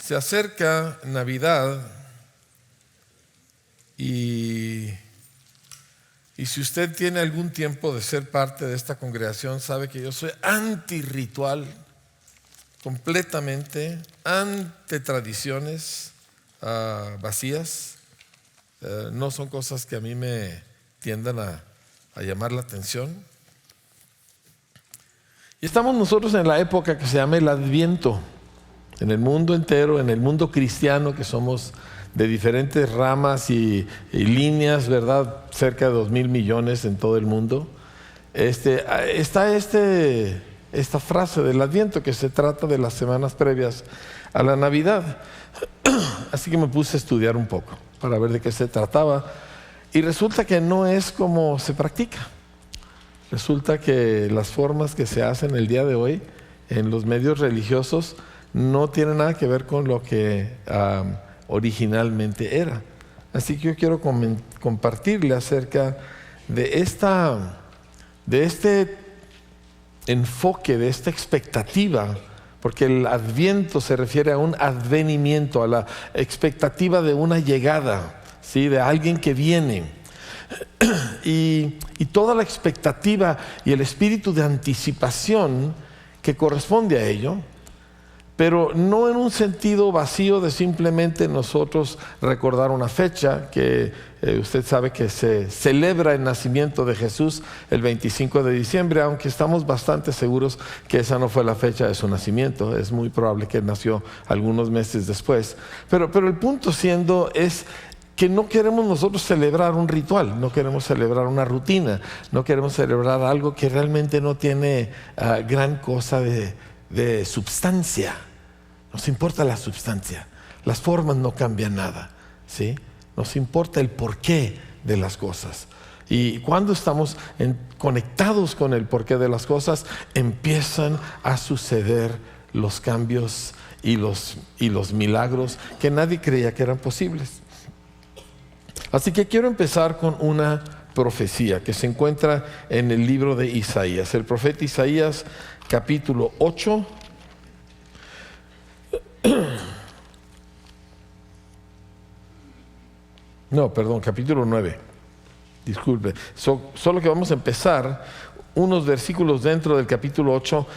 Se acerca Navidad y si usted tiene algún tiempo de ser parte de esta congregación, sabe que yo soy antirritual, completamente, ante tradiciones vacías. No son cosas que a mí me tiendan a llamar la atención. Y estamos nosotros en la época que se llama el Adviento. En el mundo entero, en el mundo cristiano, que somos de diferentes ramas y líneas, ¿verdad? Cerca de 2,000 millones en todo el mundo. Está esta frase del Adviento que se trata de las semanas previas a la Navidad. Así que me puse a estudiar un poco para ver de qué se trataba. Y resulta que no es como se practica. Resulta que las formas que se hacen el día de hoy en los medios religiosos no tiene nada que ver con lo que originalmente era. Así que yo quiero compartirle acerca de este enfoque, de esta expectativa, porque el Adviento se refiere a un advenimiento, a la expectativa de una llegada, ¿sí? De alguien que viene. Y toda la expectativa y el espíritu de anticipación que corresponde a ello, pero no en un sentido vacío de simplemente nosotros recordar una fecha que usted sabe que se celebra el nacimiento de Jesús el 25 de diciembre, aunque estamos bastante seguros que esa no fue la fecha de su nacimiento. Es muy probable que nació algunos meses después. Pero el punto siendo es que no queremos nosotros celebrar un ritual, no queremos celebrar una rutina, no queremos celebrar algo que realmente no tiene gran cosa de substancia. Nos importa la substancia, las formas no cambian nada, ¿sí? Nos importa el porqué de las cosas. Y cuando estamos conectados con el porqué de las cosas, empiezan a suceder los cambios y los milagros que nadie creía que eran posibles. Así que quiero empezar con una profecía que se encuentra en el libro de Isaías. El profeta Isaías, capítulo 8. No, perdón, capítulo 9. Disculpe. Solo que vamos a empezar unos versículos dentro del capítulo 8.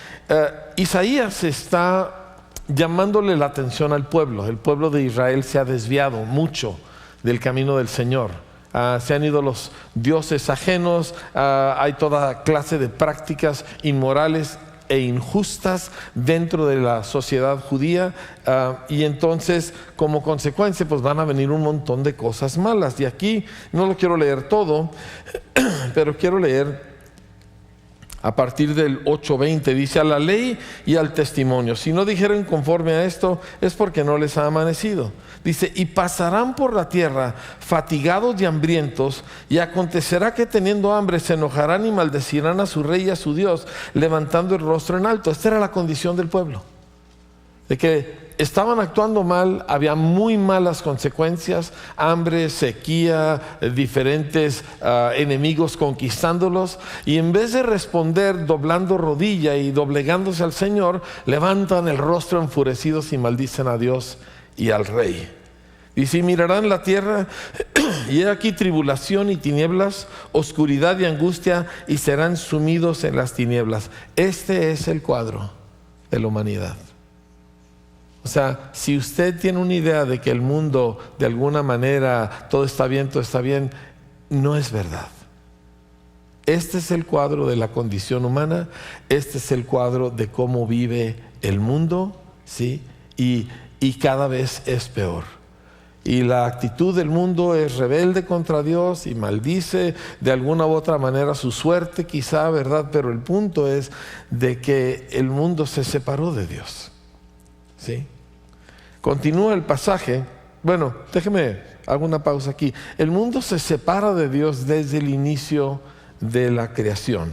Isaías está llamándole la atención al pueblo. El pueblo de Israel se ha desviado mucho del camino del Señor. Se han ido los dioses ajenos, hay toda clase de prácticas inmorales e injustas dentro de la sociedad judía, y entonces como consecuencia pues van a venir un montón de cosas malas. Y aquí no lo quiero leer todo, pero quiero leer a partir del 8:20. Dice: a la ley y al testimonio, si no dijeren conforme a esto, es porque no les ha amanecido. Dice: y pasarán por la tierra fatigados y hambrientos, y acontecerá que teniendo hambre se enojarán y maldecirán a su rey y a su Dios, levantando el rostro en alto. Esta era la condición del pueblo, de que estaban actuando mal, había muy malas consecuencias, hambre, sequía, diferentes enemigos conquistándolos, y en vez de responder doblando rodilla y doblegándose al Señor, levantan el rostro enfurecidos y maldicen a Dios y al rey. Y si mirarán la tierra, y he aquí tribulación y tinieblas, oscuridad y angustia, y serán sumidos en las tinieblas. Este es el cuadro de la humanidad. O sea, si usted tiene una idea de que el mundo de alguna manera todo está bien, no es verdad. Este es el cuadro de la condición humana, este es el cuadro de cómo vive el mundo, ¿sí? Y cada vez es peor. Y la actitud del mundo es rebelde contra Dios y maldice de alguna u otra manera su suerte, quizá, ¿verdad? Pero el punto es de que el mundo se separó de Dios, ¿sí? Continúa el pasaje. Bueno, hago una pausa aquí. El mundo se separa de Dios desde el inicio de la creación.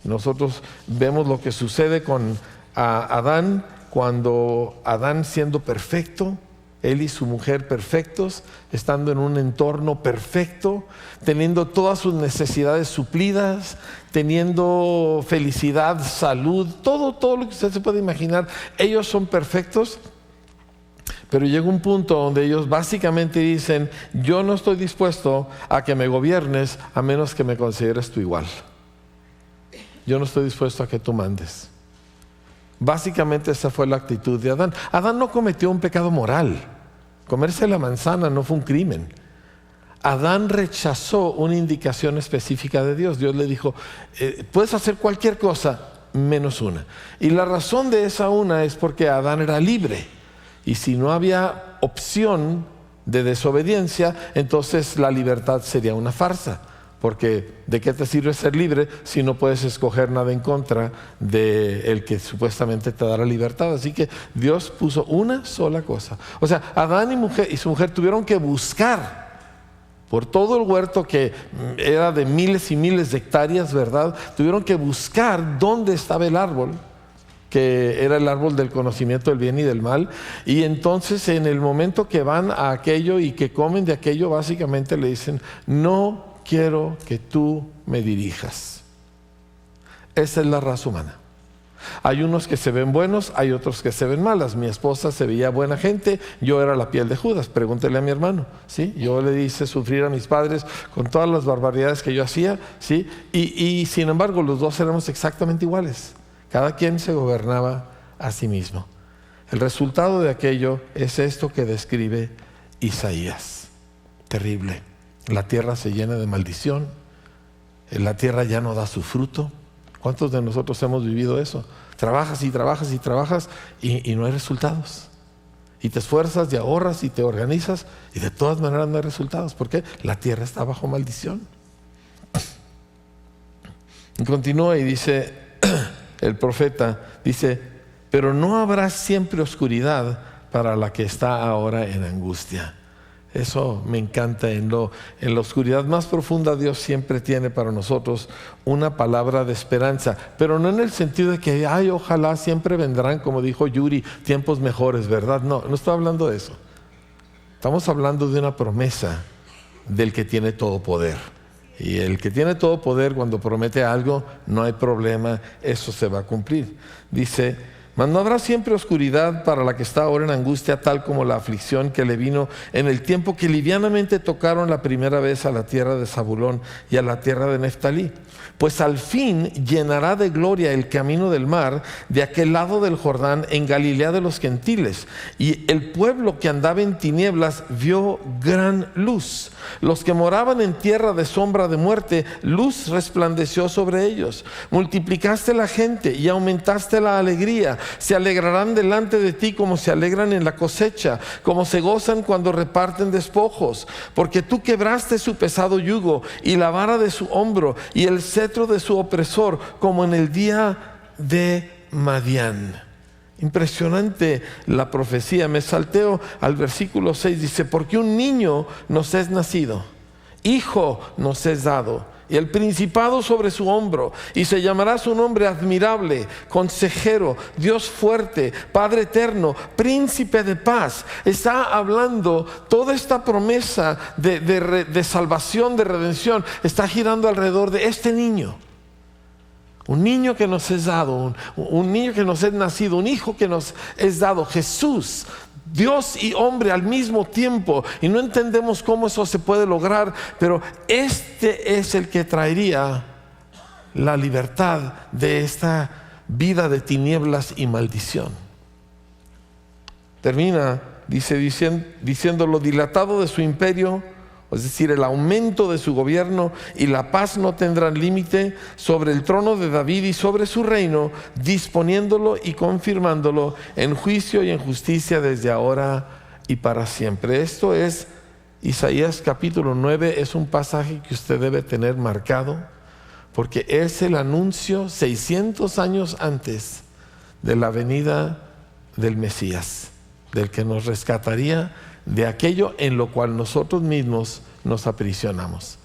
Nosotros vemos lo que sucede con Adán, cuando Adán, siendo perfecto, él y su mujer perfectos, estando en un entorno perfecto, teniendo todas sus necesidades suplidas, teniendo felicidad, salud, todo lo que usted se puede imaginar. Ellos son perfectos. Pero llega un punto donde ellos básicamente dicen: yo no estoy dispuesto a que me gobiernes a menos que me consideres tu igual. Yo no estoy dispuesto a que tú mandes. Básicamente esa fue la actitud de Adán. Adán no cometió un pecado moral. Comerse la manzana no fue un crimen. Adán rechazó una indicación específica de Dios. Dios le dijo: puedes hacer cualquier cosa menos una. Y la razón de esa una es porque Adán era libre. Y si no había opción de desobediencia, entonces la libertad sería una farsa. Porque ¿de qué te sirve ser libre si no puedes escoger nada en contra del que supuestamente te da la libertad? Así que Dios puso una sola cosa. O sea, Adán y su mujer tuvieron que buscar por todo el huerto, que era de miles y miles de hectáreas, ¿verdad? Tuvieron que buscar dónde estaba el árbol, que era el árbol del conocimiento del bien y del mal. Y entonces en el momento que van a aquello y que comen de aquello, básicamente le dicen: no quiero que tú me dirijas. Esa es la raza humana. Hay unos que se ven buenos, hay otros que se ven malas. Mi esposa se veía buena gente, yo era la piel de Judas. Pregúntele a mi hermano, ¿sí? Yo le hice sufrir a mis padres con todas las barbaridades que yo hacía, ¿sí? Y sin embargo los dos éramos exactamente iguales. Cada quien se gobernaba a sí mismo. El resultado de aquello es esto que describe Isaías. Terrible. La tierra se llena de maldición. La tierra ya no da su fruto. ¿Cuántos de nosotros hemos vivido eso? Trabajas y trabajas y trabajas y no hay resultados. Y te esfuerzas y ahorras y te organizas y de todas maneras no hay resultados. ¿Por qué? La tierra está bajo maldición. Y continúa y dice el profeta, dice: pero no habrá siempre oscuridad para la que está ahora en angustia. Eso me encanta. En la oscuridad más profunda, Dios siempre tiene para nosotros una palabra de esperanza, pero no en el sentido de que ojalá siempre vendrán, como dijo Yuri, tiempos mejores, ¿verdad? No estoy hablando de eso. Estamos hablando de una promesa del que tiene todo poder. Y el que tiene todo poder, cuando promete algo, no hay problema, eso se va a cumplir. Dice: mas no habrá siempre oscuridad para la que está ahora en angustia, tal como la aflicción que le vino en el tiempo que livianamente tocaron la primera vez a la tierra de Zabulón y a la tierra de Neftalí. Pues al fin llenará de gloria el camino del mar de aquel lado del Jordán, en Galilea de los gentiles. Y el pueblo que andaba en tinieblas vio gran luz. Los que moraban en tierra de sombra de muerte, luz resplandeció sobre ellos. Multiplicaste la gente y aumentaste la alegría. Se alegrarán delante de ti como se alegran en la cosecha, como se gozan cuando reparten despojos. Porque tú quebraste su pesado yugo y la vara de su hombro y el cetro de su opresor, como en el día de Madián. Impresionante la profecía. Me salteo al versículo 6, dice: porque un niño nos es nacido, hijo nos es dado, y el principado sobre su hombro, y se llamará su nombre admirable, consejero, Dios fuerte, Padre eterno, príncipe de paz. Está hablando, toda esta promesa de salvación, de redención, está girando alrededor de este niño. Un niño que nos es dado, un niño que nos es nacido, un hijo que nos es dado, Jesús, Dios y hombre al mismo tiempo. Y no entendemos cómo eso se puede lograr, pero este es el que traería la libertad de esta vida de tinieblas y maldición. Termina, diciendo lo dilatado de su imperio, es decir, el aumento de su gobierno y la paz no tendrán límite sobre el trono de David y sobre su reino, disponiéndolo y confirmándolo en juicio y en justicia desde ahora y para siempre. Esto es Isaías capítulo 9, es un pasaje que usted debe tener marcado, porque es el anuncio 600 años antes de la venida del Mesías, del que nos rescataría de aquello en lo cual nosotros mismos nos aprisionamos.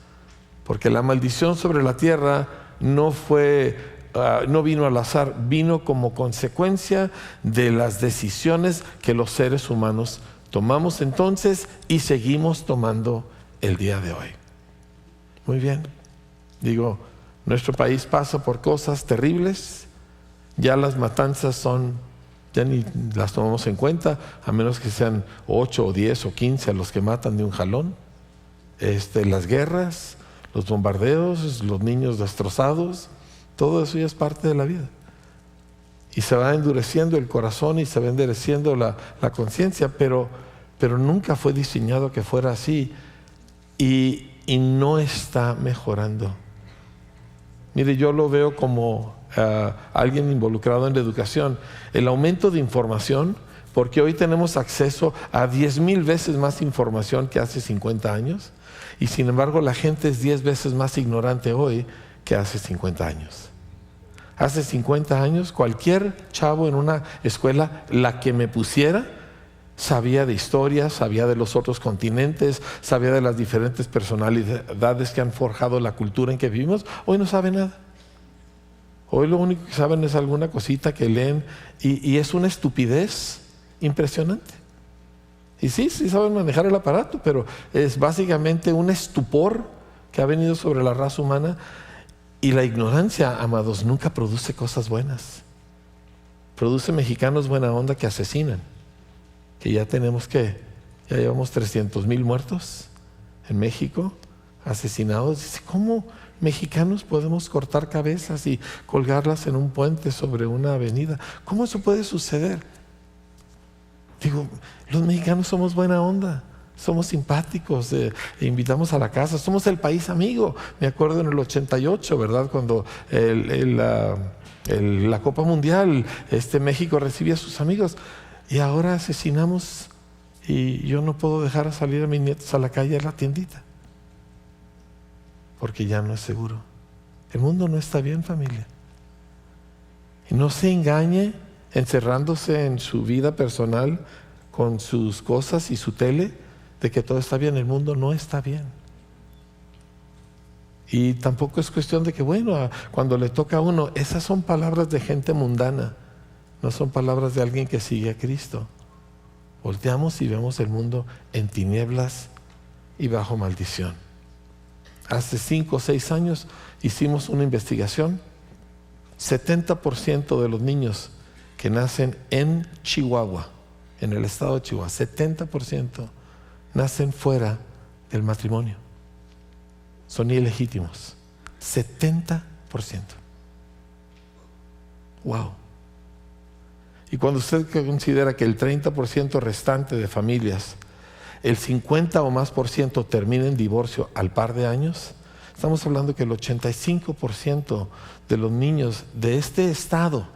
Porque la maldición sobre la tierra no vino al azar, vino como consecuencia de las decisiones que los seres humanos tomamos entonces y seguimos tomando el día de hoy. Muy bien. Nuestro país pasa por cosas terribles. Ya las matanzas son ya ni las tomamos en cuenta, a menos que sean 8 o 10 o 15 a los que matan de un jalón. Las guerras, los bombardeos, los niños destrozados, todo eso ya es parte de la vida. Y se va endureciendo el corazón y se va endureciendo la conciencia, pero nunca fue diseñado que fuera así, y no está mejorando. Mire, yo lo veo como alguien involucrado en la educación. El aumento de información, porque hoy tenemos acceso a 10,000 veces más información que hace 50 años, y sin embargo la gente es 10 veces más ignorante hoy que hace 50 años. Hace 50 años cualquier chavo en una escuela, la que me pusiera, sabía de historia, sabía de los otros continentes, sabía de las diferentes personalidades que han forjado la cultura en que vivimos. Hoy no sabe nada. Hoy lo único que saben es alguna cosita que leen, y es una estupidez impresionante. Y sí saben manejar el aparato, pero es básicamente un estupor que ha venido sobre la raza humana. Y la ignorancia, amados, nunca produce cosas buenas. Produce mexicanos buena onda que asesinan. Que ya llevamos 300,000 muertos en México, asesinados. Dice, ¿cómo mexicanos podemos cortar cabezas y colgarlas en un puente sobre una avenida? ¿Cómo eso puede suceder? Digo, los mexicanos somos buena onda, somos simpáticos, invitamos a la casa, somos el país amigo. Me acuerdo en el 88, ¿verdad? Cuando la Copa Mundial, México recibía a sus amigos, y ahora asesinamos, y yo no puedo dejar salir a mis nietos a la calle, a la tiendita, porque ya no es seguro. El mundo no está bien, familia. Y no se engañe encerrándose en su vida personal con sus cosas y su tele, de que todo está bien. El mundo no está bien. Y tampoco es cuestión de que, bueno, cuando le toca a uno, esas son palabras de gente mundana, no son palabras de alguien que sigue a Cristo. Volteamos y vemos el mundo en tinieblas y bajo maldición. Hace 5 o 6 años hicimos una investigación. 70% de los niños que nacen en Chihuahua, en el estado de Chihuahua, 70% nacen fuera del matrimonio. Son ilegítimos. 70%. Wow. Y cuando usted considera que el 30% restante de familias, el 50 o más por ciento termina en divorcio al par de años, estamos hablando que el 85% de los niños de este estado,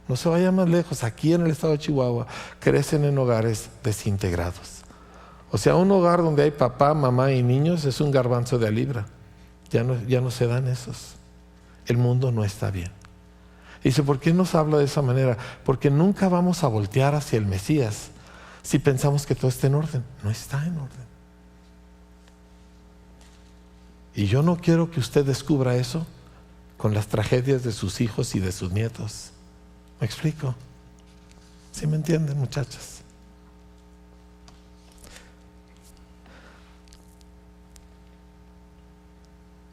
no se vaya más lejos, aquí en el estado de Chihuahua, crecen en hogares desintegrados. O sea, un hogar donde hay papá, mamá y niños es un garbanzo de a libra. Ya no se dan esos. El mundo no está bien. Dice, ¿por qué nos habla de esa manera? Porque nunca vamos a voltear hacia el Mesías si pensamos que todo está en orden. No está en orden. Y yo no quiero que usted descubra eso con las tragedias de sus hijos y de sus nietos. ¿Me explico? ¿Sí me entienden, muchachas?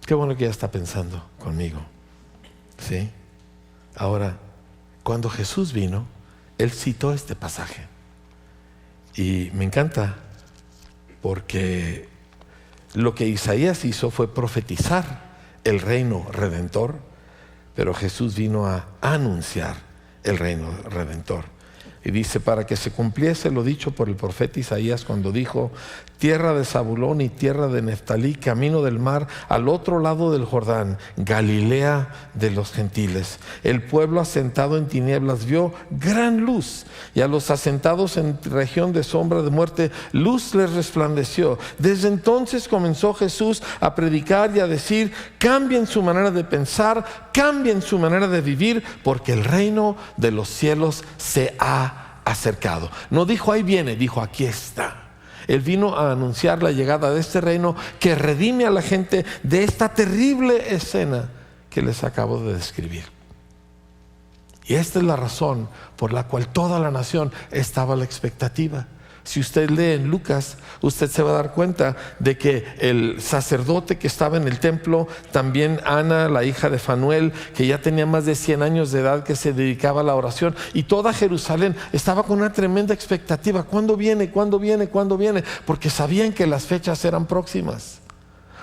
Qué bueno que ya está pensando conmigo. ¿Sí? Ahora, cuando Jesús vino, Él citó este pasaje. Y me encanta porque lo que Isaías hizo fue profetizar el reino redentor, pero Jesús vino a anunciar el reino redentor. Y dice, para que se cumpliese lo dicho por el profeta Isaías cuando dijo, tierra de Zabulón y tierra de Neftalí, camino del mar, al otro lado del Jordán, Galilea de los gentiles. El pueblo asentado en tinieblas vio gran luz, y a los asentados en región de sombra de muerte, luz les resplandeció. Desde entonces comenzó Jesús a predicar y a decir, cambien su manera de pensar, cambien su manera de vivir, porque el reino de los cielos se ha acercado. No dijo ahí viene, dijo aquí está. Él vino a anunciar la llegada de este reino que redime a la gente de esta terrible escena que les acabo de describir. Y esta es la razón por la cual toda la nación estaba a la expectativa, Si usted lee en Lucas, usted se va a dar cuenta de que el sacerdote que estaba en el templo, también Ana, la hija de Fanuel, que ya tenía más de 100 años de edad, que se dedicaba a la oración, y toda Jerusalén estaba con una tremenda expectativa. ¿Cuándo viene? ¿Cuándo viene? ¿Cuándo viene? Porque sabían que las fechas eran próximas,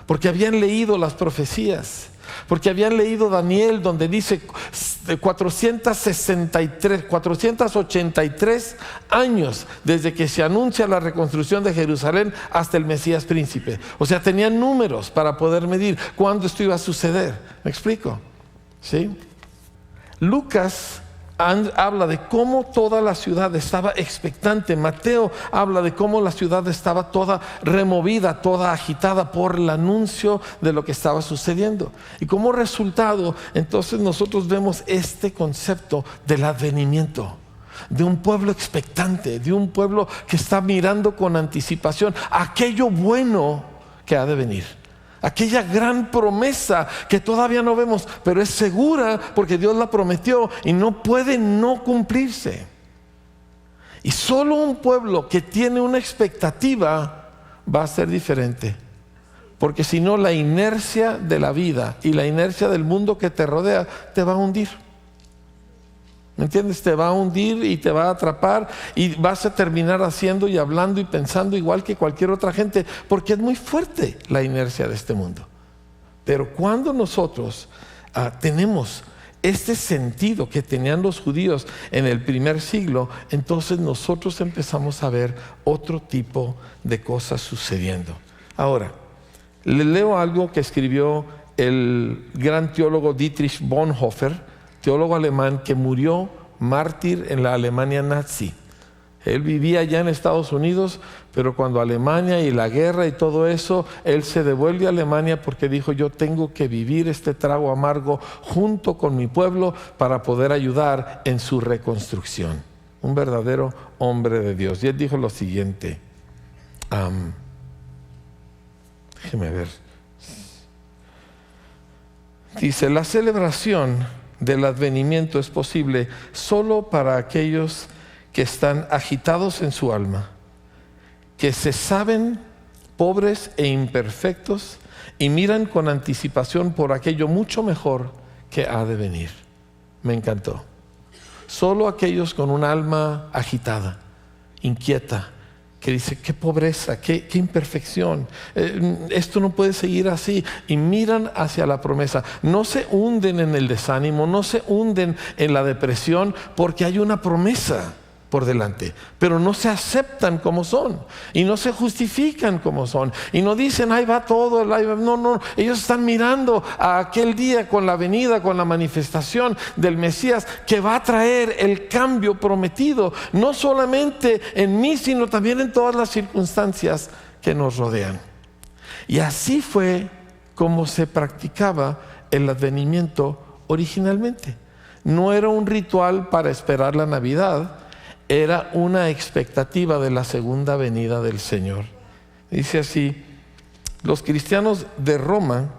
porque habían leído las profecías, porque habían leído Daniel, donde dice 483 años desde que se anuncia la reconstrucción de Jerusalén hasta el Mesías príncipe. O sea, tenían números para poder medir cuándo esto iba a suceder. ¿Me explico? ¿Sí? Lucas habla de cómo toda la ciudad estaba expectante. Mateo habla de cómo la ciudad estaba toda removida, toda agitada por el anuncio de lo que estaba sucediendo. Y como resultado, entonces nosotros vemos este concepto del advenimiento, de un pueblo expectante, de un pueblo que está mirando con anticipación aquello bueno que ha de venir. Aquella gran promesa que todavía no vemos, pero es segura porque Dios la prometió y no puede no cumplirse. Y solo un pueblo que tiene una expectativa va a ser diferente, porque si no, la inercia de la vida y la inercia del mundo que te rodea te va a hundir. ¿Me entiendes? Te va a hundir y te va a atrapar, y vas a terminar haciendo y hablando y pensando igual que cualquier otra gente, porque es muy fuerte la inercia de este mundo. Pero cuando nosotros tenemos este sentido que tenían los judíos en el primer siglo, entonces nosotros empezamos a ver otro tipo de cosas sucediendo. Ahora, le leo algo que escribió el gran teólogo Dietrich Bonhoeffer, teólogo alemán que murió mártir en la Alemania nazi. Él vivía ya en Estados Unidos, pero cuando Alemania y la guerra y todo eso, él se devuelve a Alemania porque dijo: yo tengo que vivir este trago amargo junto con mi pueblo para poder ayudar en su reconstrucción. Un verdadero hombre de Dios. Y él dijo lo siguiente, déjeme ver. Dice: la celebración del advenimiento es posible solo para aquellos que están agitados en su alma, que se saben pobres e imperfectos y miran con anticipación por aquello mucho mejor que ha de venir. Me encantó. Solo aquellos con un alma agitada, inquieta, que dice: qué pobreza, qué imperfección, esto no puede seguir así, y miran hacia la promesa. No se hunden en el desánimo, no se hunden en la depresión, porque hay una promesa por delante, pero no se aceptan como son y no se justifican como son y no dicen: ahí va todo, no, ellos están mirando a aquel día con la venida, con la manifestación del Mesías, que va a traer el cambio prometido, no solamente en mí, sino también en todas las circunstancias que nos rodean. Y así fue como se practicaba el advenimiento originalmente. No era un ritual para esperar la Navidad, era una expectativa de la segunda venida del Señor. Dice así: los cristianos de Roma,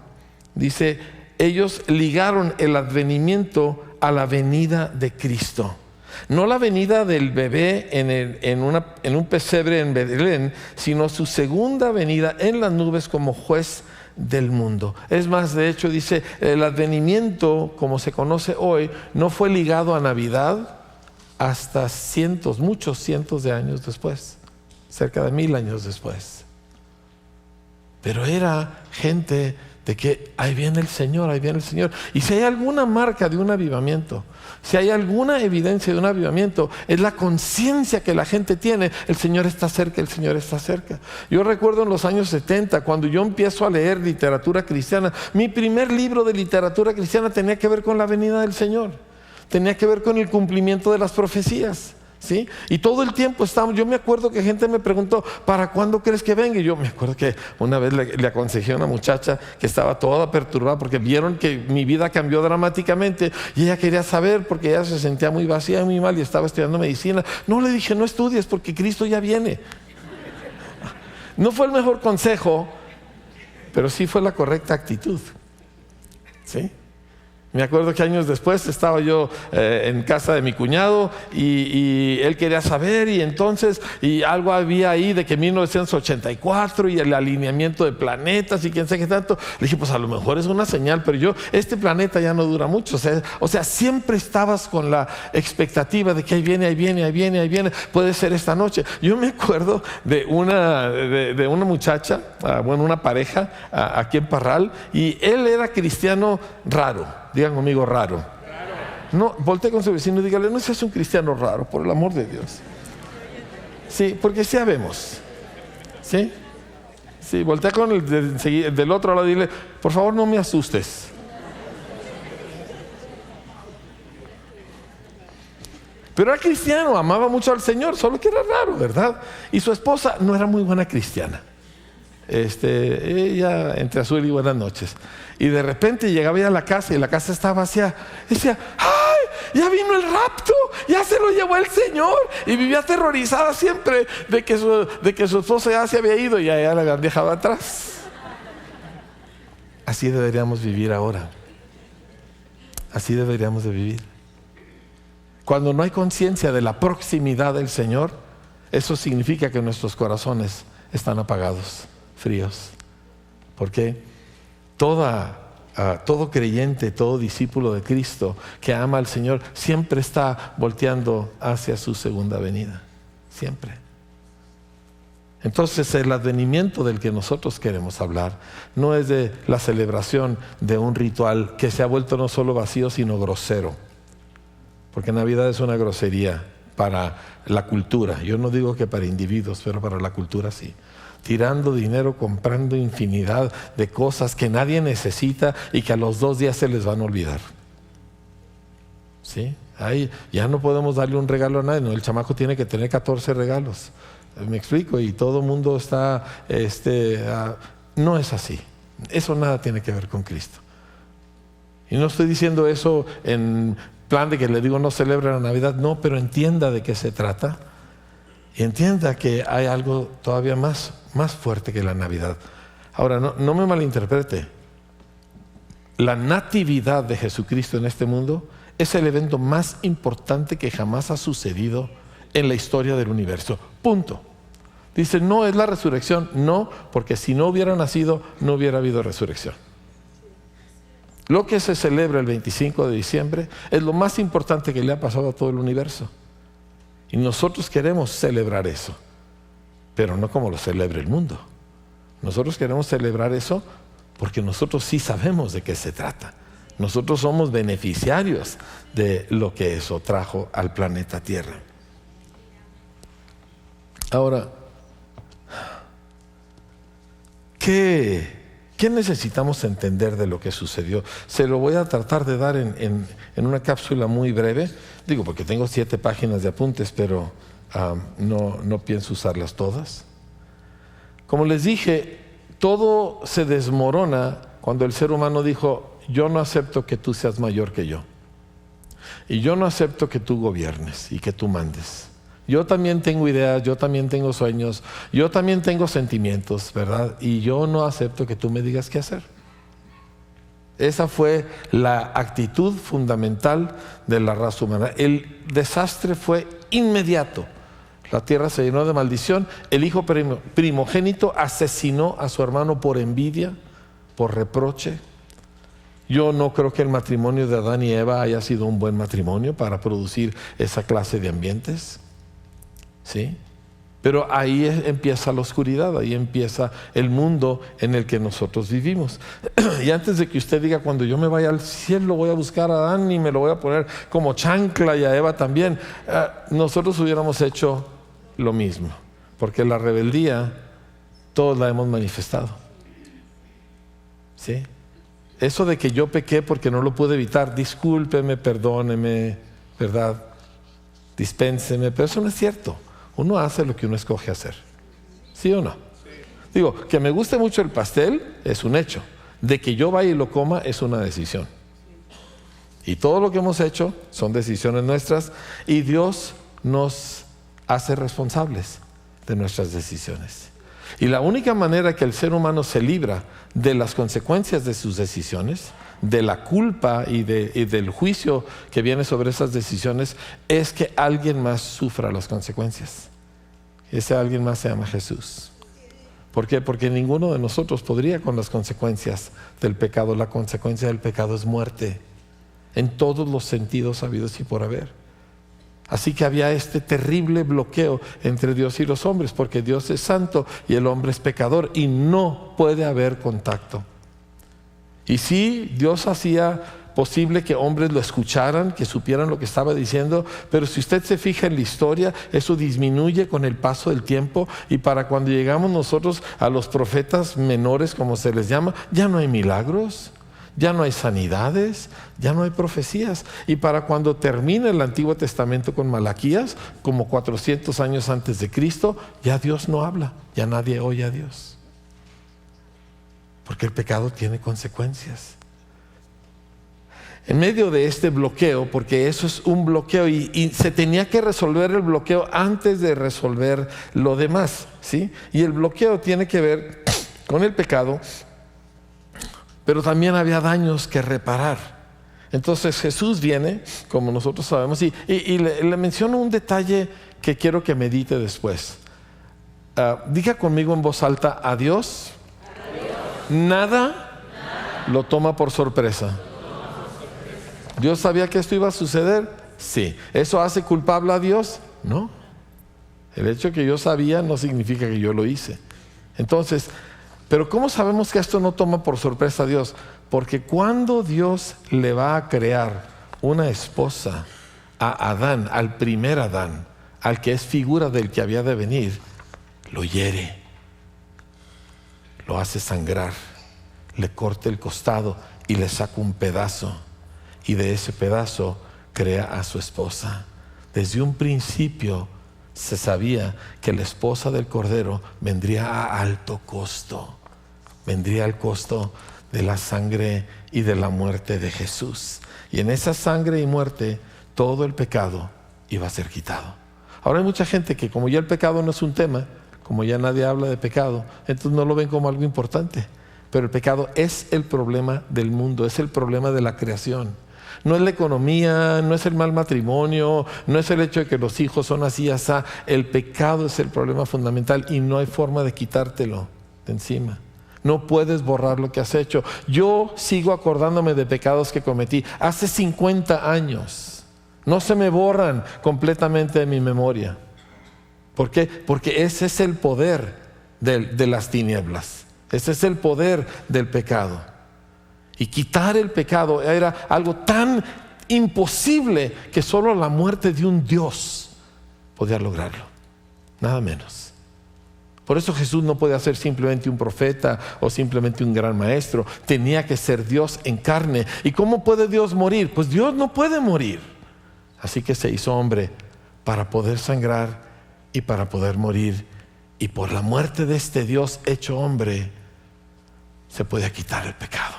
dice, ellos ligaron el advenimiento a la venida de Cristo. No la venida del bebé en un pesebre en Belén, sino su segunda venida en las nubes como juez del mundo. Es más, de hecho, dice, el advenimiento, como se conoce hoy, no fue ligado a Navidad hasta muchos cientos de años después, cerca de 1000 años después. Pero era gente de que ahí viene el Señor, ahí viene el Señor. Y si hay alguna marca de un avivamiento, si hay alguna evidencia de un avivamiento, es la conciencia que la gente tiene: el Señor está cerca, el Señor está cerca. Yo recuerdo en los años 70, cuando yo empiezo a leer literatura cristiana, mi primer libro de literatura cristiana tenía que ver con la venida del Señor. Tenía que ver con el cumplimiento de las profecías, ¿sí? Y todo el tiempo yo me acuerdo que gente me preguntó: ¿para cuándo crees que venga? Y yo me acuerdo que una vez le aconsejé a una muchacha que estaba toda perturbada porque vieron que mi vida cambió dramáticamente y ella quería saber, porque ella se sentía muy vacía y muy mal y estaba estudiando medicina. No, le dije: no estudies porque Cristo ya viene. No fue el mejor consejo, pero sí fue la correcta actitud, ¿sí? Me acuerdo que años después estaba yo en casa de mi cuñado y él quería saber y algo había ahí de que 1984 y el alineamiento de planetas y quién sabe qué tanto. Le dije, pues a lo mejor es una señal, pero este planeta ya no dura mucho. O sea, siempre estabas con la expectativa de que ahí viene, puede ser esta noche. Yo me acuerdo de una muchacha, una pareja aquí en Parral, y él era cristiano raro. Digan conmigo, raro. No, voltee con su vecino y dígale, no seas un cristiano raro, por el amor de Dios. Sí, porque sí sabemos. ¿Sí? Sí, voltea con el del otro lado y dile, por favor no me asustes. Pero era cristiano, amaba mucho al Señor, solo que era raro, ¿verdad? Y su esposa no era muy buena cristiana. Ella entre azul y buenas noches. Y de repente llegaba ya a la casa y la casa estaba vacía. Y decía, ¡ay! Ya vino el rapto, ya se lo llevó el Señor. Y vivía aterrorizada siempre de que su esposa ya se había ido y ya la habían dejado atrás. Así deberíamos vivir ahora. Así deberíamos de vivir. Cuando no hay conciencia de la proximidad del Señor, eso significa que nuestros corazones están apagados, fríos. Porque todo creyente, todo discípulo de Cristo que ama al Señor siempre está volteando hacia su segunda venida. Siempre. Entonces el advenimiento del que nosotros queremos hablar no es de la celebración de un ritual que se ha vuelto no solo vacío sino grosero. Porque Navidad es una grosería para la cultura. Yo no digo que para individuos, pero para la cultura sí. Tirando dinero, comprando infinidad de cosas que nadie necesita y que a los 2 días se les van a olvidar. ¿Sí? Ahí ya no podemos darle un regalo a nadie. No, el chamaco tiene que tener 14 regalos. Me explico, y todo el mundo está... no es así. Eso nada tiene que ver con Cristo. Y no estoy diciendo eso en plan de que le digo no celebre la Navidad. No, pero entienda de qué se trata. Y entienda que hay algo todavía más fuerte que la Navidad. Ahora, no me malinterprete. La natividad de Jesucristo en este mundo es el evento más importante que jamás ha sucedido en la historia del universo. Punto. Dice, no es la resurrección. No, porque si no hubiera nacido, no hubiera habido resurrección. Lo que se celebra el 25 de diciembre es lo más importante que le ha pasado a todo el universo. Y nosotros queremos celebrar eso, pero no como lo celebra el mundo. Nosotros queremos celebrar eso porque nosotros sí sabemos de qué se trata. Nosotros somos beneficiarios de lo que eso trajo al planeta Tierra. Ahora, ¿qué necesitamos entender de lo que sucedió? Se lo voy a tratar de dar en una cápsula muy breve. Digo, porque tengo 7 páginas de apuntes, pero no pienso usarlas todas. Como les dije, todo se desmorona cuando el ser humano dijo, yo no acepto que tú seas mayor que yo. Y yo no acepto que tú gobiernes y que tú mandes. Yo también tengo ideas, yo también tengo sueños, yo también tengo sentimientos, ¿verdad? Y yo no acepto que tú me digas qué hacer. Esa fue la actitud fundamental de la raza humana. El desastre fue inmediato. La tierra se llenó de maldición. El hijo primogénito asesinó a su hermano por envidia, por reproche. Yo no creo que el matrimonio de Adán y Eva haya sido un buen matrimonio para producir esa clase de ambientes. ¿Sí? Pero ahí empieza la oscuridad, ahí empieza el mundo en el que nosotros vivimos. Y antes de que usted diga, cuando yo me vaya al cielo voy a buscar a Adán y me lo voy a poner como chancla, y a Eva también, nosotros hubiéramos hecho lo mismo, porque la rebeldía todos la hemos manifestado. ¿Sí? Eso de que yo pequé porque no lo pude evitar, discúlpeme, perdóneme, ¿verdad? Dispénseme, pero eso no es cierto. Uno hace lo que uno escoge hacer. ¿Sí o no? Sí. Digo, que me guste mucho el pastel es un hecho. De que yo vaya y lo coma es una decisión. Y todo lo que hemos hecho son decisiones nuestras y Dios nos hace responsables de nuestras decisiones. Y la única manera que el ser humano se libra de las consecuencias de sus decisiones, de la culpa y del juicio que viene sobre esas decisiones, es que alguien más sufra las consecuencias. Ese alguien más se llama Jesús. ¿Por qué? Porque ninguno de nosotros podría con las consecuencias del pecado. La consecuencia del pecado es muerte, en todos los sentidos habidos y por haber. Así que había este terrible bloqueo entre Dios y los hombres, porque Dios es santo y el hombre es pecador y no puede haber contacto. Y sí, Dios hacía posible que hombres lo escucharan, que supieran lo que estaba diciendo, pero si usted se fija en la historia, eso disminuye con el paso del tiempo, y para cuando llegamos nosotros a los profetas menores, como se les llama, ya no hay milagros, ya no hay sanidades, ya no hay profecías. Y para cuando termina el Antiguo Testamento con Malaquías, como 400 años antes de Cristo, ya Dios no habla, ya nadie oye a Dios. Porque el pecado tiene consecuencias. En medio de este bloqueo, porque eso es un bloqueo y se tenía que resolver el bloqueo antes de resolver lo demás, ¿sí? Y el bloqueo tiene que ver con el pecado, pero también había daños que reparar. Entonces Jesús viene, como nosotros sabemos, y le menciono un detalle que quiero que medite después. Diga conmigo en voz alta: a Dios, nada lo toma por sorpresa. ¿Dios sabía que esto iba a suceder? Sí. ¿Eso hace culpable a Dios? No. El hecho de que yo sabía no significa que yo lo hice. Entonces, pero ¿cómo sabemos que esto no toma por sorpresa a Dios? Porque cuando Dios le va a crear una esposa a Adán, al primer Adán, al que es figura del que había de venir, lo hiere, lo hace sangrar, le corta el costado y le saca un pedazo. Y de ese pedazo crea a su esposa. Desde un principio se sabía que la esposa del Cordero vendría a alto costo. Vendría al costo de la sangre y de la muerte de Jesús. Y en esa sangre y muerte todo el pecado iba a ser quitado. Ahora hay mucha gente que, como ya el pecado no es un tema, como ya nadie habla de pecado, entonces no lo ven como algo importante. Pero el pecado es el problema del mundo, es el problema de la creación. No es la economía, no es el mal matrimonio, no es el hecho de que los hijos son así y así. El pecado es el problema fundamental y no hay forma de quitártelo de encima. No puedes borrar lo que has hecho. Yo sigo acordándome de pecados que cometí hace 50 años. No se me borran completamente de mi memoria. ¿Por qué? Porque ese es el poder de las tinieblas. Ese es el poder del pecado. Y quitar el pecado era algo tan imposible que solo la muerte de un Dios podía lograrlo. Nada menos. Por eso Jesús no podía ser simplemente un profeta o simplemente un gran maestro. Tenía que ser Dios en carne. ¿Y cómo puede Dios morir? Pues Dios no puede morir. Así que se hizo hombre para poder sangrar y para poder morir. Y por la muerte de este Dios hecho hombre, se puede quitar el pecado.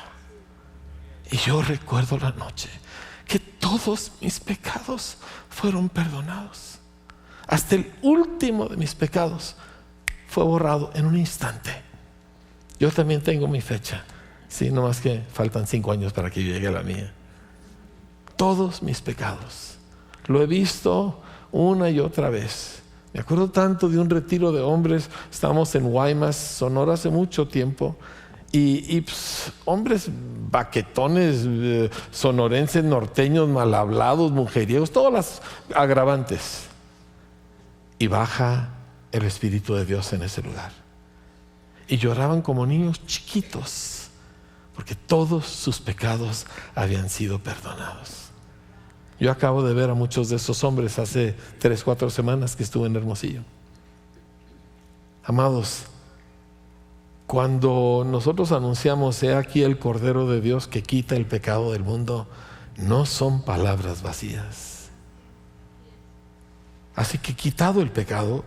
Y yo recuerdo la noche que todos mis pecados fueron perdonados. Hasta el último de mis pecados fue borrado en un instante. Yo también tengo mi fecha. Sí, no más que faltan 5 años para que llegue a la mía. Todos mis pecados. Lo he visto una y otra vez. Me acuerdo tanto de un retiro de hombres. Estábamos en Guaymas, Sonora, hace mucho tiempo. Y pues, hombres baquetones, sonorenses, norteños, mal hablados, mujeriegos, todas las agravantes. Y baja el Espíritu de Dios en ese lugar. Y lloraban como niños chiquitos, porque todos sus pecados habían sido perdonados. Yo acabo de ver a muchos de esos hombres hace 3-4 semanas que estuve en Hermosillo. Amados, cuando nosotros anunciamos: he aquí el Cordero de Dios que quita el pecado del mundo, no son palabras vacías. Así que, quitado el pecado,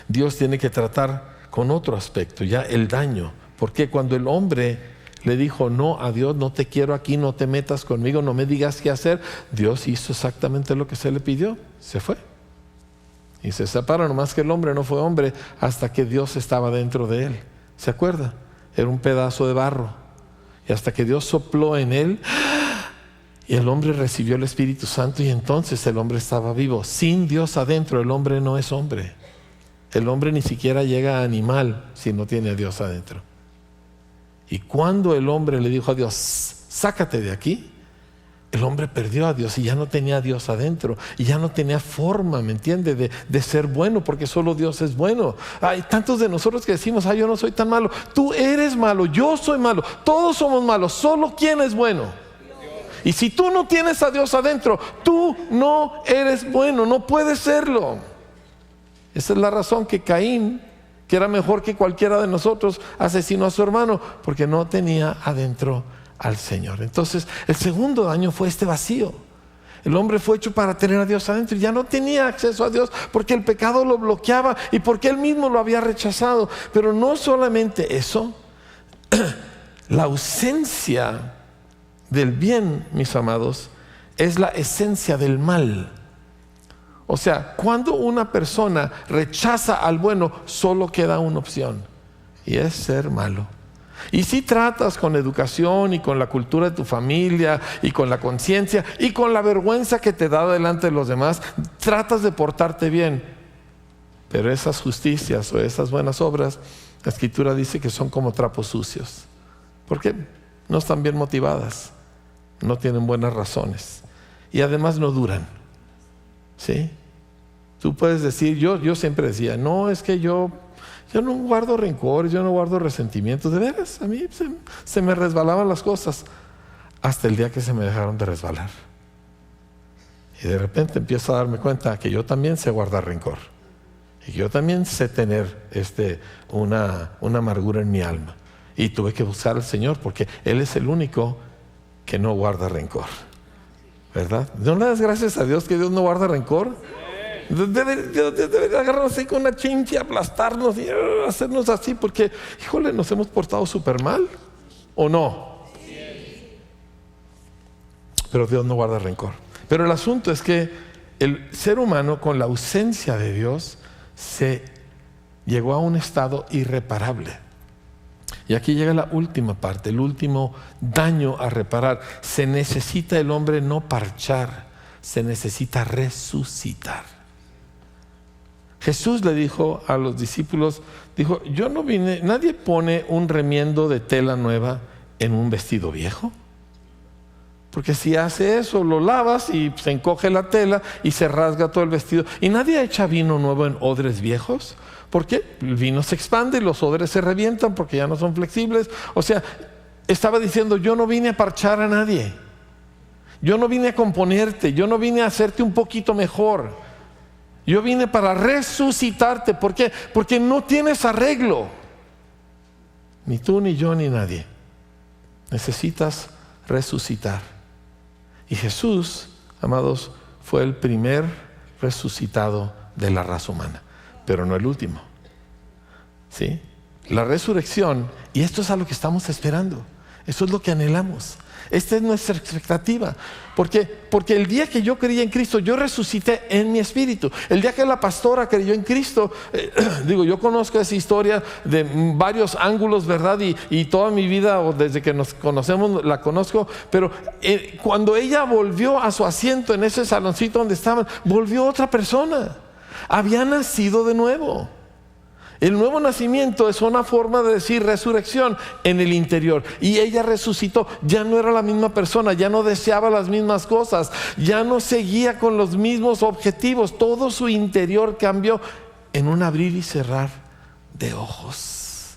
Dios tiene que tratar con otro aspecto, ya el daño. Porque cuando el hombre le dijo no a Dios: no te quiero aquí, no te metas conmigo, no me digas qué hacer, Dios hizo exactamente lo que se le pidió, se fue. Y se separa, nomás que el hombre no fue hombre hasta que Dios estaba dentro de él. ¿Se acuerda? Era un pedazo de barro. Y hasta que Dios sopló en él, y el hombre recibió el Espíritu Santo, y entonces el hombre estaba vivo. Sin Dios adentro, el hombre no es hombre. El hombre ni siquiera llega a animal si no tiene a Dios adentro. Y cuando el hombre le dijo a Dios, sácate de aquí, el hombre perdió a Dios y ya no tenía a Dios adentro. Y ya no tenía forma, ¿me entiende? De ser bueno, porque solo Dios es bueno. Hay tantos de nosotros que decimos, yo no soy tan malo. Tú eres malo, yo soy malo. Todos somos malos, solo ¿quién es bueno? Y si tú no tienes a Dios adentro, tú no eres bueno, no puedes serlo. Esa es la razón que Caín, que era mejor que cualquiera de nosotros, asesinó a su hermano, porque no tenía adentro al Señor. Entonces, el segundo daño fue este vacío. El hombre fue hecho para tener a Dios adentro y ya no tenía acceso a Dios porque el pecado lo bloqueaba y porque él mismo lo había rechazado. Pero no solamente eso, la ausencia del bien, mis amados, es la esencia del mal. O sea, cuando una persona rechaza al bueno, solo queda una opción, y es ser malo. Y si tratas con educación y con la cultura de tu familia y con la conciencia y con la vergüenza que te da delante de los demás, tratas de portarte bien. Pero esas justicias o esas buenas obras, la Escritura dice que son como trapos sucios. ¿Por qué? No están bien motivadas, no tienen buenas razones y además no duran. ¿Sí? Tú puedes decir, yo siempre decía, no, es que yo no guardo rencores, yo no guardo resentimientos. De veras, a mí se me resbalaban las cosas hasta el día que se me dejaron de resbalar. Y de repente empiezo a darme cuenta que yo también sé guardar rencor. Y yo también sé tener una amargura en mi alma. Y tuve que buscar al Señor porque Él es el único que no guarda rencor. ¿Verdad? ¿No le das gracias a Dios que Dios no guarda rencor? Debe agarrarnos ahí con una chincha, aplastarnos y hacernos así porque, híjole, nos hemos portado súper mal, ¿o no? Sí. Pero Dios no guarda rencor. Pero el asunto es que el ser humano, con la ausencia de Dios, se llegó a un estado irreparable. Y aquí llega la última parte, el último daño a reparar. Se necesita el hombre no parchar, se necesita resucitar. Jesús le dijo a los discípulos, dijo, yo no vine, nadie pone un remiendo de tela nueva en un vestido viejo. Porque si hace eso, lo lavas y se encoge la tela y se rasga todo el vestido. Y nadie echa vino nuevo en odres viejos. ¿Por qué? El vino se expande y los odres se revientan porque ya no son flexibles. O sea, estaba diciendo, yo no vine a parchar a nadie. Yo no vine a componerte, yo no vine a hacerte un poquito mejor. Yo vine para resucitarte. ¿Por qué? Porque no tienes arreglo. Ni tú, ni yo, ni nadie. Necesitas resucitar. Y Jesús, amados, fue el primer resucitado de la raza humana, pero no el último. ¿Sí? La resurrección, y esto es a lo que estamos esperando. Eso es lo que anhelamos. Esta es nuestra expectativa. Porque el día que yo creí en Cristo, yo resucité en mi espíritu. El día que la pastora creyó en Cristo, yo conozco esa historia de varios ángulos, ¿verdad? Y toda mi vida, o desde que nos conocemos, la conozco. Pero cuando ella volvió a su asiento en ese saloncito donde estaban, volvió otra persona. Había nacido de nuevo. El nuevo nacimiento es una forma de decir resurrección en el interior. Y ella resucitó, ya no era la misma persona, ya no deseaba las mismas cosas, ya no seguía con los mismos objetivos. Todo su interior cambió en un abrir y cerrar de ojos.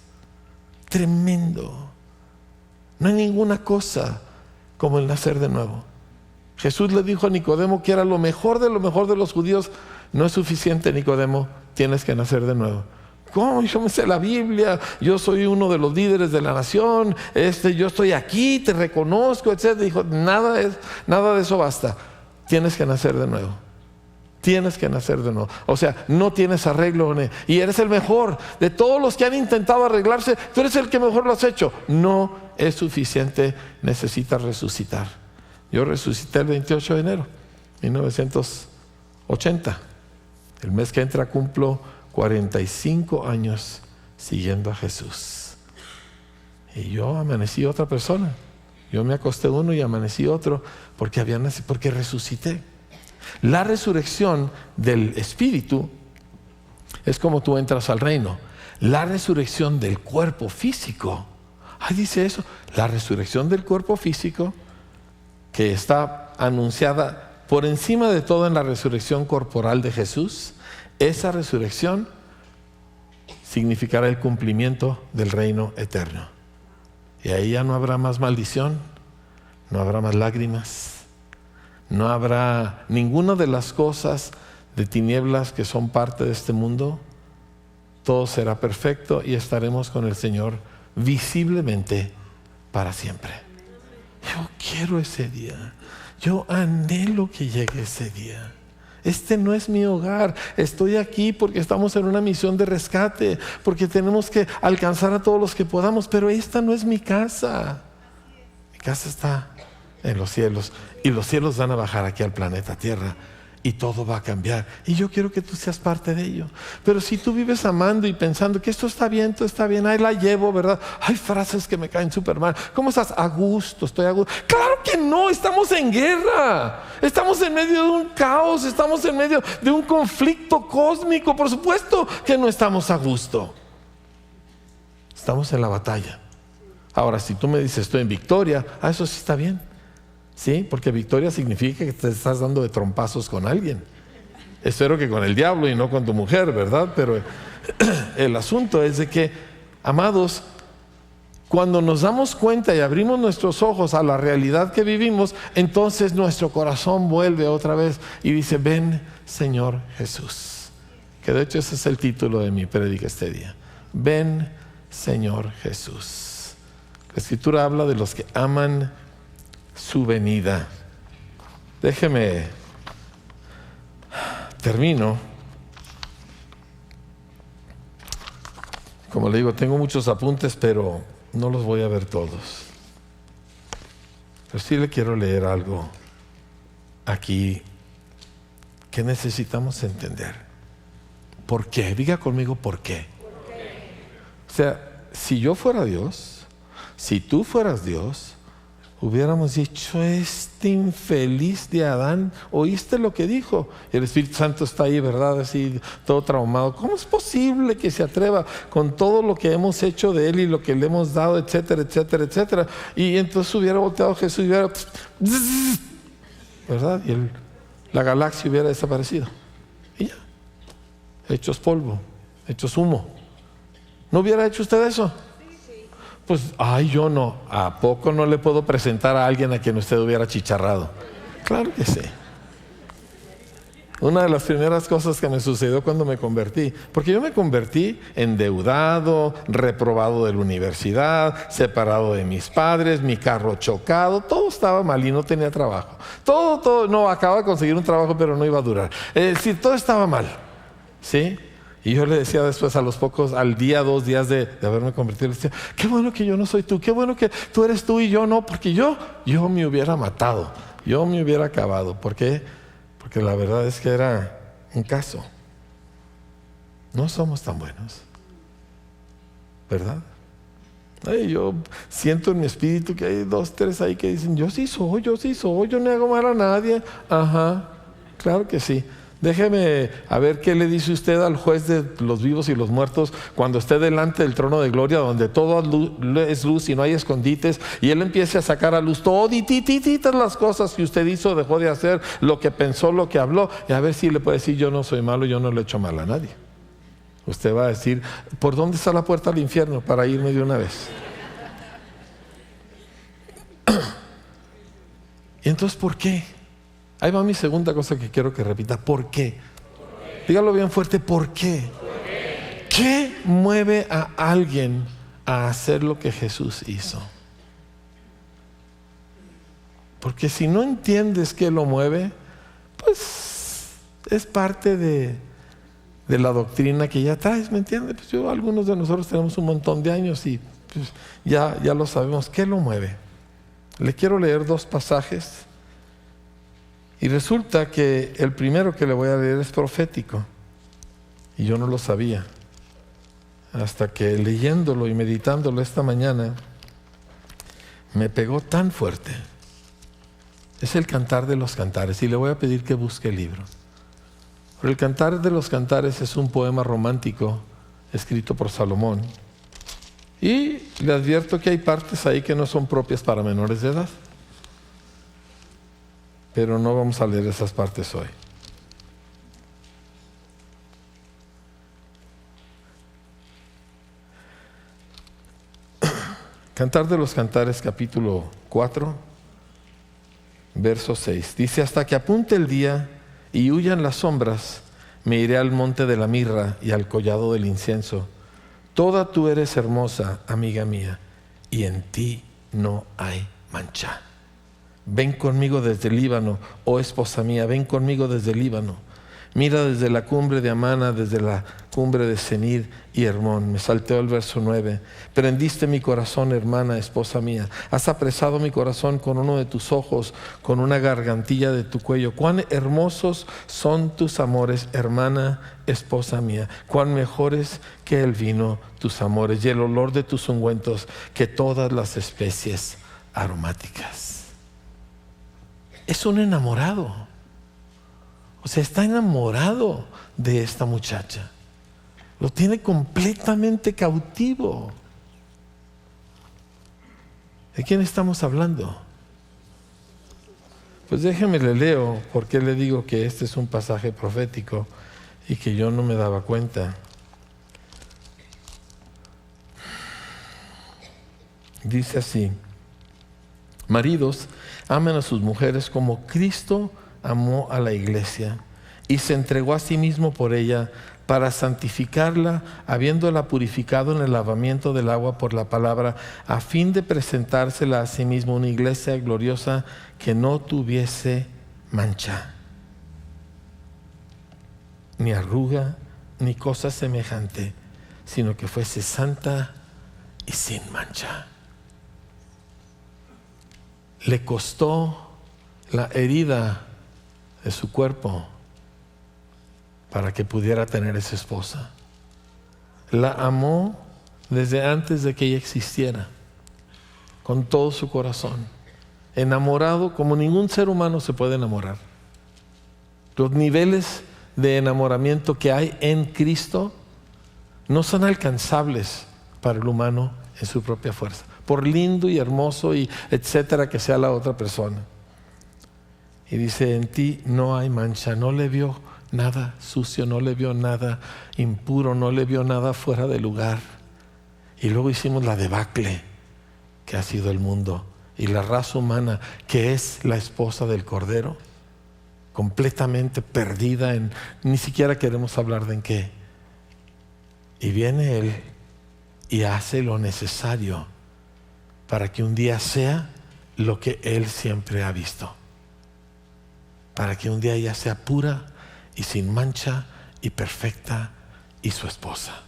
Tremendo. No hay ninguna cosa como el nacer de nuevo. Jesús le dijo a Nicodemo que era lo mejor de los judíos. No es suficiente, Nicodemo, tienes que nacer de nuevo. ¿Cómo? Yo me sé la Biblia, yo soy uno de los líderes de la nación, yo estoy aquí, te reconozco, etc. Dijo, nada de eso basta. Tienes que nacer de nuevo. Tienes que nacer de nuevo. O sea, no tienes arreglo y eres el mejor. De todos los que han intentado arreglarse, tú eres el que mejor lo has hecho. No es suficiente, necesitas resucitar. Yo resucité el 28 de enero de 1980. El mes que entra cumplo 45 años siguiendo a Jesús. Y yo amanecí otra persona. Yo me acosté uno y amanecí otro porque porque resucité. La resurrección del espíritu es como tú entras al reino. La resurrección del cuerpo físico, dice eso, la resurrección del cuerpo físico, que está anunciada por encima de todo en la resurrección corporal de Jesús, esa resurrección significará el cumplimiento del reino eterno. Y ahí ya no habrá más maldición, no habrá más lágrimas, no habrá ninguna de las cosas de tinieblas que son parte de este mundo. Todo será perfecto y estaremos con el Señor visiblemente para siempre. Yo quiero ese día. Yo anhelo que llegue ese día. Este no es mi hogar. Estoy aquí porque estamos en una misión de rescate, porque tenemos que alcanzar a todos los que podamos, pero esta no es mi casa. Mi casa está en los cielos y los cielos van a bajar aquí al planeta Tierra y todo va a cambiar. Y yo quiero que tú seas parte de ello. Pero si tú vives amando y pensando que esto está bien, ahí la llevo, ¿verdad? Hay frases que me caen súper mal. ¿Cómo estás? A gusto, estoy a gusto. Claro que no, estamos en guerra. Estamos en medio de un caos, estamos en medio de un conflicto cósmico. Por supuesto que no estamos a gusto. Estamos en la batalla. Ahora, si tú me dices estoy en victoria, eso sí está bien. Sí, porque victoria significa que te estás dando de trompazos con alguien. Espero que con el diablo y no con tu mujer, ¿verdad? Pero el asunto es de que, amados, cuando nos damos cuenta y abrimos nuestros ojos a la realidad que vivimos, entonces nuestro corazón vuelve otra vez y dice, ven Señor Jesús. Que de hecho ese es el título de mi prédica este día. Ven Señor Jesús. La Escritura habla de los que aman su venida. Déjeme, termino. Como le digo, tengo muchos apuntes, pero no los voy a ver todos. Pero sí le quiero leer algo aquí que necesitamos entender. ¿Por qué? Diga conmigo, ¿por qué? O sea, si yo fuera Dios, si tú fueras Dios, hubiéramos dicho, este infeliz de Adán, ¿oíste lo que dijo? Y el Espíritu Santo está ahí, ¿verdad? Así, todo traumado. ¿Cómo es posible que se atreva con todo lo que hemos hecho de él y lo que le hemos dado, etcétera, etcétera, etcétera? Y entonces hubiera volteado Jesús y hubiera, ¿verdad? Y la galaxia hubiera desaparecido. Y ya, hechos polvo, hechos humo. ¿No hubiera hecho usted eso? Pues, yo no. ¿A poco no le puedo presentar a alguien a quien usted hubiera chicharrado? Claro que sí. Una de las primeras cosas que me sucedió cuando me convertí, porque yo me convertí endeudado, reprobado de la universidad, separado de mis padres, mi carro chocado, todo estaba mal y no tenía trabajo. No, acababa de conseguir un trabajo, pero no iba a durar. Es decir, todo estaba mal. ¿Sí? Y yo le decía después, al día, 2 días de haberme convertido, le decía, qué bueno que yo no soy tú, qué bueno que tú eres tú y yo no, porque yo me hubiera matado, yo me hubiera acabado. ¿Por qué? Porque la verdad es que era un caso. No somos tan buenos, ¿verdad? Yo siento en mi espíritu que hay 2, 3 ahí que dicen, yo sí soy, yo no hago mal a nadie. Ajá, claro que sí. Déjeme a ver qué le dice usted al juez de los vivos y los muertos cuando esté delante del trono de gloria, donde todo es luz y no hay escondites, y él empiece a sacar a luz todititas las cosas que usted hizo, dejó de hacer, lo que pensó, lo que habló, y a ver si le puede decir, yo no soy malo, yo no le he hecho mal a nadie. Usted va a decir, ¿por dónde está la puerta al infierno para irme de una vez? Y entonces, ¿por qué? Ahí va mi segunda cosa que quiero que repita. ¿Por qué? Dígalo bien fuerte. ¿Por qué? ¿Qué mueve a alguien a hacer lo que Jesús hizo? Porque si no entiendes qué lo mueve, pues es parte de la doctrina que ya traes, ¿me entiendes? Pues algunos de nosotros tenemos un montón de años y pues ya lo sabemos. ¿Qué lo mueve? Le quiero leer 2 pasajes. Y resulta que el primero que le voy a leer es profético. Y yo no lo sabía. Hasta que leyéndolo y meditándolo esta mañana, me pegó tan fuerte. Es el Cantar de los Cantares, y le voy a pedir que busque el libro. Pero el Cantar de los Cantares es un poema romántico escrito por Salomón. Y le advierto que hay partes ahí que no son propias para menores de edad. Pero no vamos a leer esas partes hoy. Cantar de los Cantares, capítulo 4, verso 6. Dice: hasta que apunte el día y huyan las sombras, me iré al monte de la mirra y al collado del incienso. Toda tú eres hermosa, amiga mía, y en ti no hay mancha. Ven conmigo desde el Líbano, oh esposa mía, ven conmigo desde el Líbano. Mira desde la cumbre de Amana, desde la cumbre de Senir y Hermón. Me salteó el verso 9. Prendiste mi corazón, hermana, esposa mía. Has apresado mi corazón con uno de tus ojos, con una gargantilla de tu cuello. Cuán hermosos son tus amores, hermana, esposa mía. Cuán mejores que el vino tus amores y el olor de tus ungüentos que todas las especies aromáticas. Es un enamorado. O sea, está enamorado de esta muchacha. Lo tiene completamente cautivo. ¿De quién estamos hablando? Pues déjeme le leo, porque le digo que este es un pasaje profético y que yo no me daba cuenta. Dice así: maridos, amen a sus mujeres como Cristo amó a la iglesia y se entregó a sí mismo por ella para santificarla, habiéndola purificado en el lavamiento del agua por la palabra, a fin de presentársela a sí mismo una iglesia gloriosa que no tuviese mancha, ni arruga, ni cosa semejante, sino que fuese santa y sin mancha. Le costó la herida de su cuerpo para que pudiera tener esa esposa. La amó desde antes de que ella existiera, con todo su corazón, enamorado como ningún ser humano se puede enamorar. Los niveles de enamoramiento que hay en Cristo no son alcanzables para el humano en su propia fuerza, por lindo y hermoso y etcétera que sea la otra persona. Y dice: en ti no hay mancha. No le vio nada sucio, no le vio nada impuro, no le vio nada fuera de lugar. Y luego hicimos la debacle que ha sido el mundo y la raza humana, que es la esposa del Cordero, completamente perdida en, ni siquiera queremos hablar de en qué. Y viene Él y hace lo necesario para que un día sea lo que Él siempre ha visto. Para que un día ella sea pura y sin mancha y perfecta y su esposa.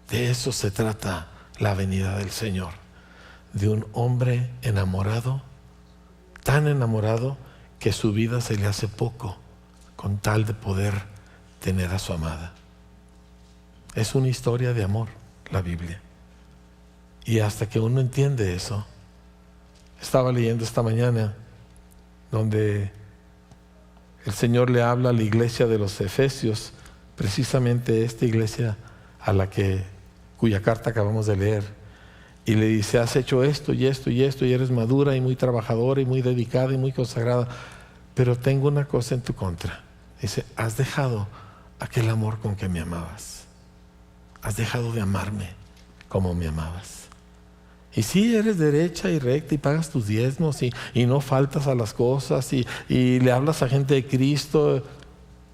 De eso se trata la venida del Señor. De un hombre enamorado, tan enamorado que su vida se le hace poco con tal de poder tener a su amada. Es una historia de amor, la Biblia. Y hasta que uno entiende eso, estaba leyendo esta mañana donde el Señor le habla a la iglesia de los Efesios, precisamente esta iglesia cuya carta acabamos de leer, y le dice: has hecho esto y esto y esto, y eres madura y muy trabajadora y muy dedicada y muy consagrada, pero tengo una cosa en tu contra. Dice: has dejado aquel amor con que me amabas, has dejado de amarme como me amabas. Y sí, eres derecha y recta y pagas tus diezmos y no faltas a las cosas y le hablas a gente de Cristo,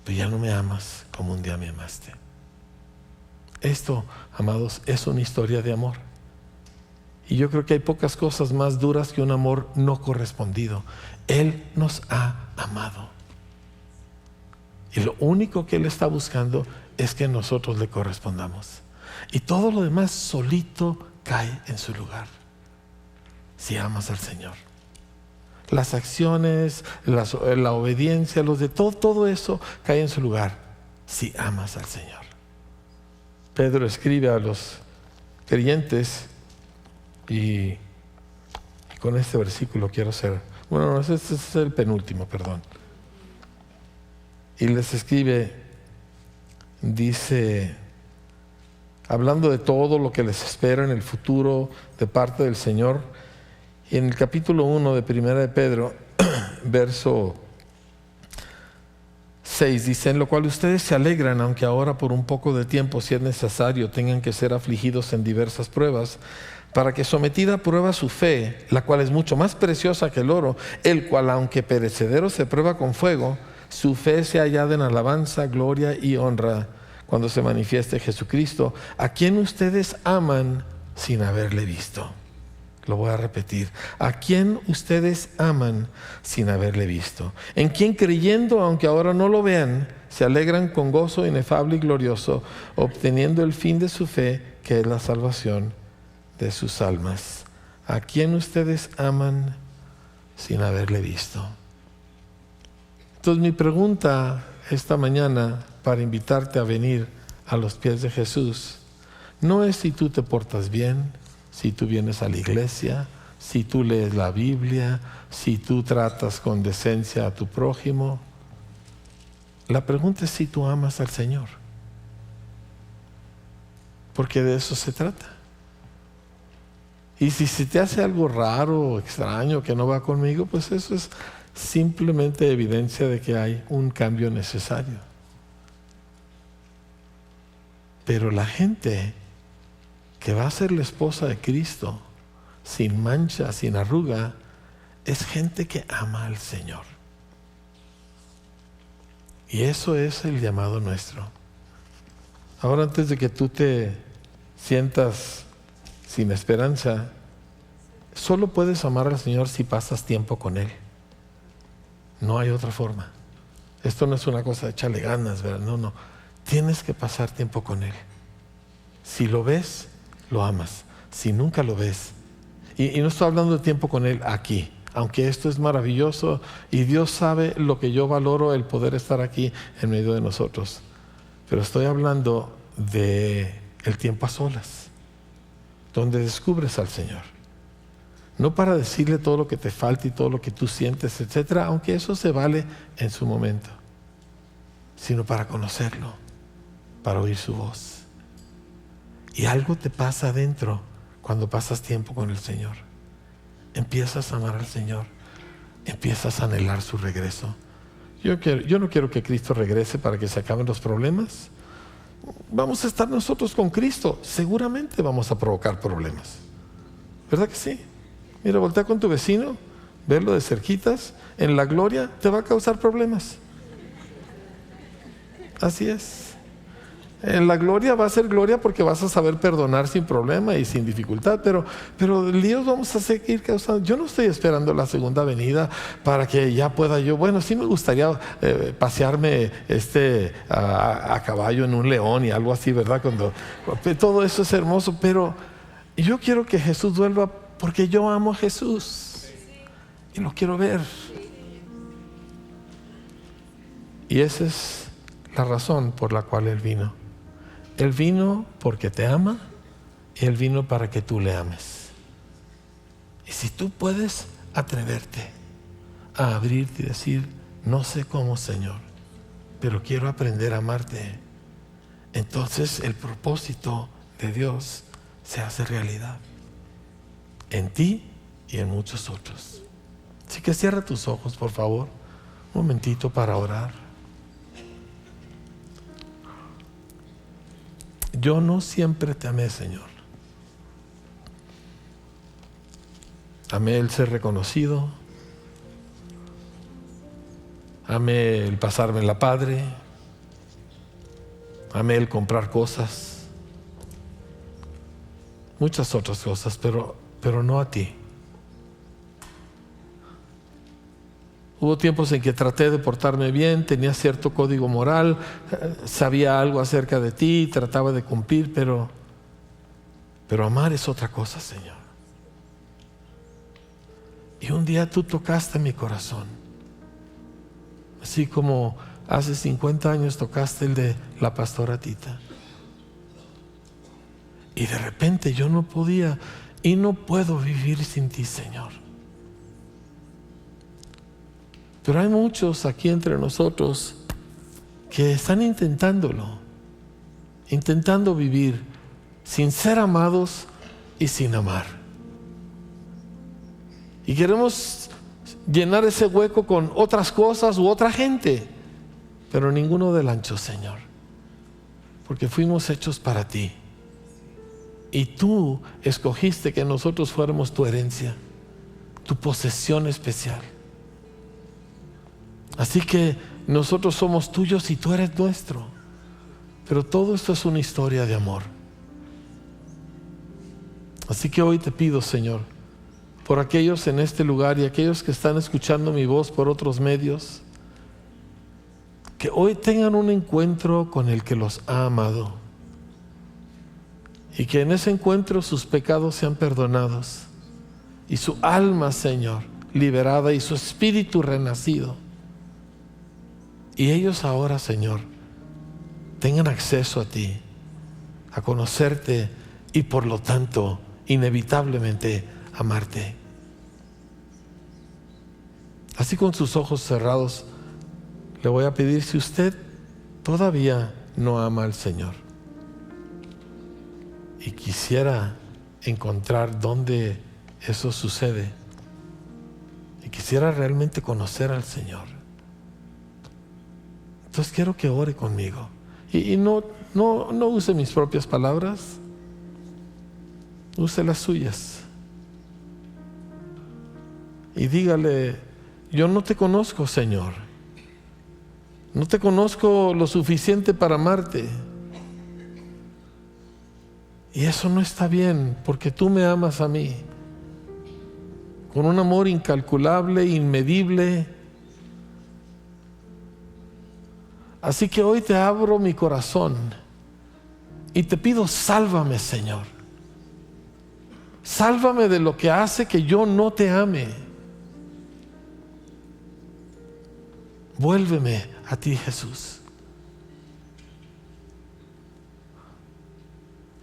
pero ya no me amas como un día me amaste. Esto, amados, es una historia de amor. Y yo creo que hay pocas cosas más duras que un amor no correspondido. Él nos ha amado. Y lo único que Él está buscando es que nosotros le correspondamos. Y todo lo demás solito cae en su lugar si amas al Señor. Las acciones, la obediencia, todo eso cae en su lugar si amas al Señor. Pedro escribe a los creyentes y con este versículo quiero hacer, bueno, no, este es el penúltimo, perdón. Y les escribe, dice, hablando de todo lo que les espera en el futuro de parte del Señor, y en el capítulo 1 de Primera de Pedro, verso 6, dice, en lo cual ustedes se alegran, aunque ahora por un poco de tiempo, si es necesario, tengan que ser afligidos en diversas pruebas, para que sometida a prueba su fe, la cual es mucho más preciosa que el oro, el cual aunque perecedero se prueba con fuego, su fe sea hallada en alabanza, gloria y honra cuando se manifieste Jesucristo, a quien ustedes aman sin haberle visto. Lo voy a repetir. A quien ustedes aman sin haberle visto. En quien creyendo, aunque ahora no lo vean, se alegran con gozo inefable y glorioso, obteniendo el fin de su fe, que es la salvación de sus almas. A quien ustedes aman sin haberle visto. Entonces mi pregunta esta mañana, para invitarte a venir a los pies de Jesús, no es si tú te portas bien, si tú vienes a la iglesia, si tú lees la Biblia, si tú tratas con decencia a tu prójimo. La pregunta es si tú amas al Señor. Porque de eso se trata. Y si se te hace algo raro, extraño, que no va conmigo, pues eso es simplemente evidencia de que hay un cambio necesario. Pero la gente que va a ser la esposa de Cristo, sin mancha, sin arruga, es gente que ama al Señor. Y eso es el llamado nuestro. Ahora, antes de que tú te sientas sin esperanza, solo puedes amar al Señor si pasas tiempo con Él. No hay otra forma. Esto no es una cosa de echarle ganas, ¿verdad? No. Tienes que pasar tiempo con Él. Si lo ves, lo amas. Si nunca lo ves, y no estoy hablando de tiempo con Él aquí, aunque esto es maravilloso y Dios sabe lo que yo valoro, el poder estar aquí en medio de nosotros, pero estoy hablando de el tiempo a solas, donde descubres al Señor, no para decirle todo lo que te falta y todo lo que tú sientes, etcétera, aunque eso se vale en su momento, sino para conocerlo, para oír su voz. Y algo te pasa adentro cuando pasas tiempo con el Señor. Empiezas a amar al Señor. Empiezas a anhelar su regreso. Yo no quiero que Cristo regrese para que se acaben los problemas. Vamos a estar nosotros con Cristo. Seguramente vamos a provocar problemas. ¿Verdad que sí? Mira, voltea con tu vecino, verlo de cerquitas. En la gloria te va a causar problemas. Así es. En la gloria va a ser gloria porque vas a saber perdonar sin problema y sin dificultad, pero líos vamos a seguir causando. Yo no estoy esperando la segunda venida para que ya pueda yo, bueno, sí me gustaría pasearme a caballo en un león y algo así, ¿verdad? Todo eso es hermoso, pero yo quiero que Jesús vuelva porque yo amo a Jesús y lo quiero ver. Y esa es la razón por la cual Él vino. Él vino porque te ama y Él vino para que tú le ames. Y si tú puedes atreverte a abrirte y decir, no sé cómo, Señor, pero quiero aprender a amarte, entonces el propósito de Dios se hace realidad en ti y en muchos otros. Así que cierra tus ojos, por favor, un momentito para orar. Yo no siempre te amé, Señor. Amé el ser reconocido. Amé el pasarme la padre. Amé el comprar cosas. Muchas otras cosas, pero no a ti. Hubo tiempos en que traté de portarme bien, tenía cierto código moral, sabía algo acerca de ti, trataba de cumplir, pero amar es otra cosa, Señor. Y un día tú tocaste mi corazón, así como hace 50 años tocaste el de la pastora Tita. Y de repente yo no podía y no puedo vivir sin ti, Señor. Pero hay muchos aquí entre nosotros que están intentando vivir sin ser amados y sin amar. Y queremos llenar ese hueco con otras cosas u otra gente, pero ninguno del ancho, Señor, porque fuimos hechos para ti. Y tú escogiste que nosotros fuéramos tu herencia, tu posesión especial. Así que nosotros somos tuyos y tú eres nuestro. Pero todo esto es una historia de amor. Así que hoy te pido, Señor, por aquellos en este lugar y aquellos que están escuchando mi voz por otros medios, que hoy tengan un encuentro con el que los ha amado. Y que en ese encuentro sus pecados sean perdonados. Y su alma, Señor, liberada y su espíritu renacido. Y ellos ahora, Señor, tengan acceso a ti, a conocerte y por lo tanto, inevitablemente, amarte. Así con sus ojos cerrados, le voy a pedir, si usted todavía no ama al Señor y quisiera encontrar dónde eso sucede y quisiera realmente conocer al Señor, entonces quiero que ore conmigo. Y no use mis propias palabras, use las suyas. Y dígale: yo no te conozco, Señor. No te conozco lo suficiente para amarte. Y eso no está bien, porque tú me amas a mí con un amor incalculable, inmedible. Así que hoy te abro mi corazón y te pido: sálvame, Señor. Sálvame de lo que hace que yo no te ame. Vuélveme a ti, Jesús.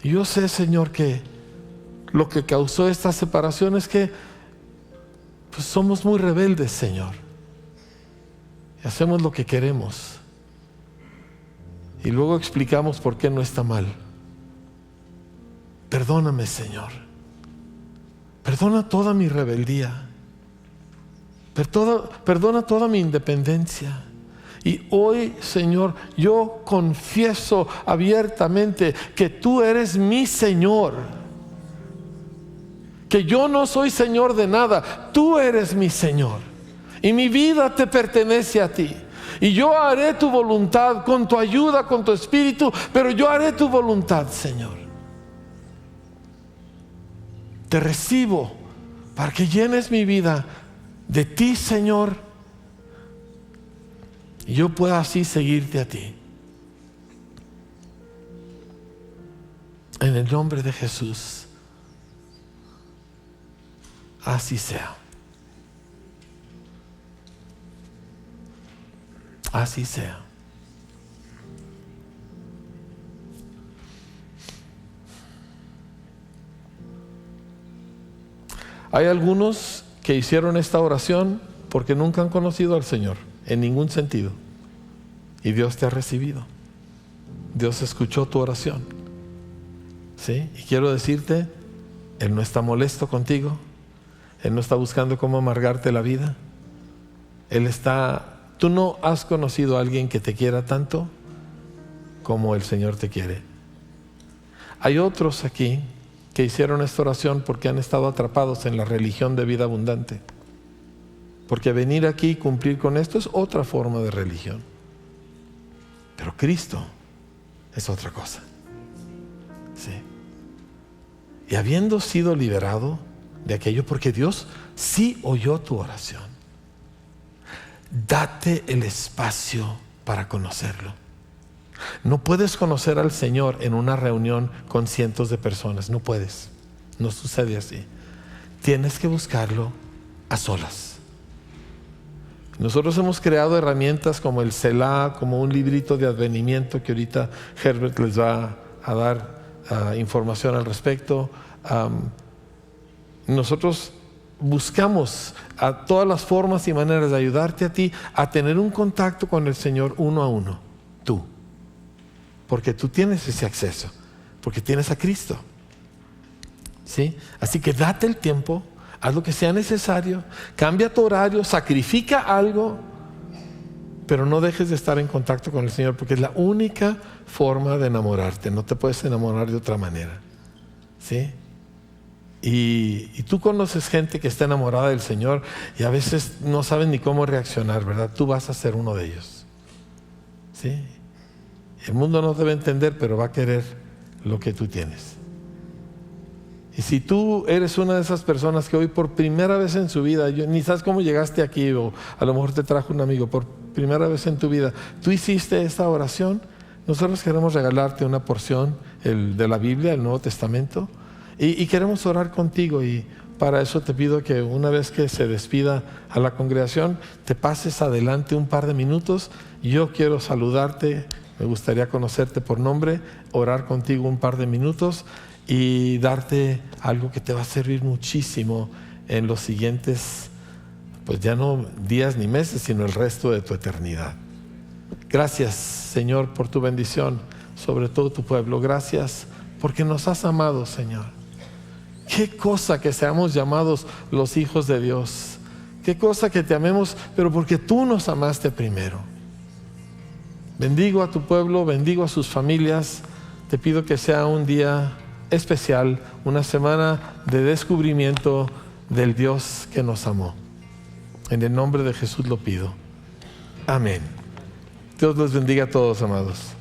Y yo sé, Señor, que lo que causó esta separación es que pues, somos muy rebeldes, Señor, y hacemos lo que queremos. Y luego explicamos por qué no está mal. Perdóname, Señor. Perdona toda mi rebeldía. Perdona toda mi independencia. Y hoy, Señor, yo confieso abiertamente que tú eres mi Señor. Que yo no soy Señor de nada. Tú eres mi Señor. Y mi vida te pertenece a ti. Y yo haré tu voluntad con tu ayuda, con tu espíritu, pero yo haré tu voluntad, Señor. Te recibo para que llenes mi vida de ti, Señor, y yo pueda así seguirte a ti. En el nombre de Jesús, así sea. Así sea. Hay algunos que hicieron esta oración porque nunca han conocido al Señor en ningún sentido. Y Dios te ha recibido. Dios escuchó tu oración. ¿Sí? Y quiero decirte, Él no está molesto contigo. Él no está buscando cómo amargarte la vida. Tú no has conocido a alguien que te quiera tanto como el Señor te quiere. Hay otros aquí que hicieron esta oración porque han estado atrapados en la religión de vida abundante. Porque venir aquí y cumplir con esto es otra forma de religión. Pero Cristo es otra cosa. Sí. Y habiendo sido liberado de aquello, porque Dios sí oyó tu oración, date el espacio para conocerlo. No puedes conocer al Señor en una reunión con cientos de personas. No puedes. No sucede así. Tienes que buscarlo a solas. Nosotros hemos creado herramientas como el Selah, como un librito de advenimiento que ahorita Herbert les va a dar información al respecto. Nosotros buscamos a todas las formas y maneras de ayudarte a ti a tener un contacto con el Señor uno a uno, tú. Porque tú tienes ese acceso, porque tienes a Cristo. ¿Sí? Así que date el tiempo, haz lo que sea necesario, cambia tu horario, sacrifica algo, pero no dejes de estar en contacto con el Señor, porque es la única forma de enamorarte. No te puedes enamorar de otra manera. ¿Sí? Y tú conoces gente que está enamorada del Señor y a veces no saben ni cómo reaccionar, ¿verdad? Tú vas a ser uno de ellos. ¿Sí? El mundo no debe entender, pero va a querer lo que tú tienes. Y si tú eres una de esas personas que hoy por primera vez en su vida, ni sabes cómo llegaste aquí, o a lo mejor te trajo un amigo, por primera vez en tu vida, tú hiciste esta oración, nosotros queremos regalarte una porción de la Biblia, el Nuevo Testamento, y queremos orar contigo. Y para eso te pido que una vez que se despida a la congregación, te pases adelante un par de minutos. Yo quiero saludarte, me gustaría conocerte por nombre, orar contigo un par de minutos y darte algo que te va a servir muchísimo en los siguientes, pues ya no días ni meses, sino el resto de tu eternidad. Gracias, Señor, por tu bendición sobre todo tu pueblo. Gracias porque nos has amado, Señor. Qué cosa que seamos llamados los hijos de Dios. Qué cosa que te amemos, pero porque tú nos amaste primero. Bendigo a tu pueblo, bendigo a sus familias. Te pido que sea un día especial, una semana de descubrimiento del Dios que nos amó. En el nombre de Jesús lo pido. Amén. Dios los bendiga a todos, amados.